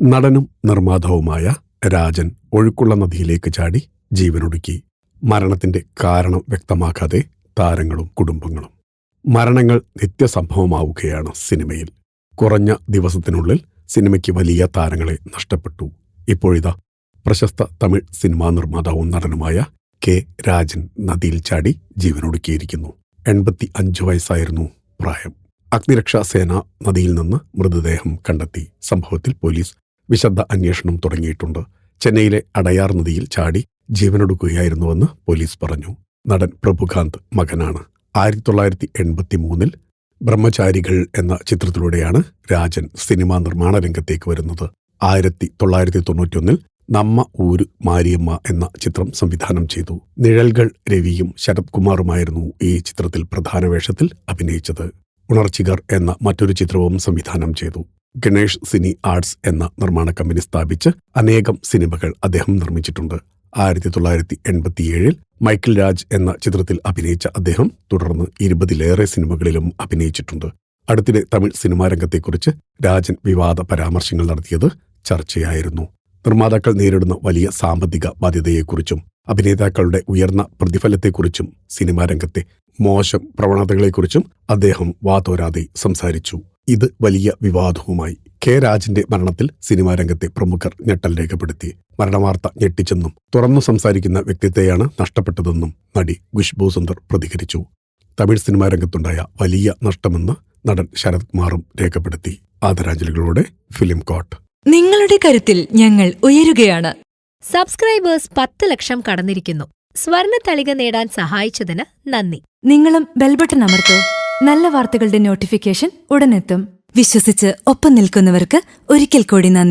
നടനും നിർമ്മാതാവുമായ രാജൻ ഒഴുക്കുള്ള നദിയിലേക്ക് ചാടി ജീവനൊടുക്കി. മരണത്തിന്റെ കാരണം വ്യക്തമാക്കാതെ താരങ്ങളും കുടുംബങ്ങളും. മരണങ്ങൾ നിത്യസംഭവമാവുകയാണ് സിനിമയിൽ. കുറഞ്ഞ ദിവസത്തിനുള്ളിൽ സിനിമയ്ക്ക് വലിയ താരങ്ങളെ നഷ്ടപ്പെട്ടു. ഇപ്പോഴിതാ പ്രശസ്ത തമിഴ് സിനിമാ നിർമ്മാതാവും നടനുമായ കെ രാജൻ നദിയിൽ ചാടി ജീവനൊടുക്കിയിരിക്കുന്നു. 85 വയസ്സായിരുന്നു പ്രായം. അഗ്നിരക്ഷാസേന നദിയിൽ നിന്ന് മൃതദേഹം കണ്ടെത്തി. സംഭവത്തിൽ പോലീസ് വിശദ അന്വേഷണം തുടങ്ങിയിട്ടുണ്ട്. ചെന്നൈയിലെ അടയാർ നദിയിൽ ചാടി ജീവനൊടുക്കുകയായിരുന്നുവെന്ന് പോലീസ് പറഞ്ഞു. നടൻ പ്രഭുകാന്ത് മകനാണ്. 1983 ബ്രഹ്മചാരികൾ എന്ന ചിത്രത്തിലൂടെയാണ് രാജൻ സിനിമാ നിർമ്മാണ രംഗത്തേക്ക് വരുന്നത്. 1991 നമ്മ ഊര് മാരിയമ്മ എന്ന ചിത്രം സംവിധാനം ചെയ്തു. നിഴൽകൾ രവിയും ശരത് കുമാറുമായിരുന്നു ഈ ചിത്രത്തിൽ പ്രധാന വേഷത്തിൽ അഭിനയിച്ചത്. ഉണർച്ചികർ എന്ന മറ്റൊരു ചിത്രവും സംവിധാനം ചെയ്തു. ഗണേഷ് സിനി ആർട്സ് എന്ന നിർമ്മാണ കമ്പനി സ്ഥാപിച്ച് അനേകം സിനിമകൾ അദ്ദേഹം നിർമ്മിച്ചിട്ടുണ്ട്. 1987 മൈക്കിൾ രാജ് എന്ന ചിത്രത്തിൽ അഭിനയിച്ച അദ്ദേഹം തുടർന്ന് 20-ലേറെ സിനിമകളിലും അഭിനയിച്ചിട്ടുണ്ട്. അടുത്തിടെ തമിഴ് സിനിമാ രംഗത്തെക്കുറിച്ച് രാജൻ വിവാദ പരാമർശങ്ങൾ നടത്തിയത് ചർച്ചയായിരുന്നു. നിർമ്മാതാക്കൾ നേരിടുന്ന വലിയ സാമ്പത്തിക ബാധ്യതയെക്കുറിച്ചും അഭിനേതാക്കളുടെ ഉയർന്ന പ്രതിഫലത്തെക്കുറിച്ചും സിനിമാ രംഗത്തെ മോശം പ്രവണതകളെക്കുറിച്ചും അദ്ദേഹം വാതോരാതെ സംസാരിച്ചു. ഇത് വലിയ വിവാദവുമായി. കെ രാജന്റെ മരണത്തിൽ സിനിമാ രംഗത്തെ പ്രമുഖർ ഞെട്ടൽ രേഖപ്പെടുത്തി. മരണവാർത്ത ഞെട്ടിച്ചെന്നും തുറന്നു സംസാരിക്കുന്ന വ്യക്തിത്വത്തെയാണ് നഷ്ടപ്പെട്ടതെന്നും നടി ഖുശ്ബു സുന്ദർ പ്രതികരിച്ചു. തമിഴ് സിനിമാ രംഗത്തുണ്ടായ വലിയ നഷ്ടമെന്ന് നടൻ ശരത് കുമാറും രേഖപ്പെടുത്തി. ആദരാഞ്ജലികളോടെ ഫിലിം കോട്ട്. നിങ്ങളുടെ കരുത്തിൽ ഞങ്ങൾ ഉയരുകയാണ്. സബ്സ്ക്രൈബേഴ്സ് 10 ലക്ഷം കടന്നിരിക്കുന്നു. സ്വർണ്ണ തളിക നേടാൻ സഹായിച്ചതിന് നന്ദി. നിങ്ങളും ബെൽബട്ടൺ അമർത്തോ. നല്ല വാർത്തകളുടെ നോട്ടിഫിക്കേഷൻ ഉടനെത്തും. വിശ്വസിച്ച് ഒപ്പം നിൽക്കുന്നവർക്ക് ഒരിക്കൽ കൂടി നന്ദി.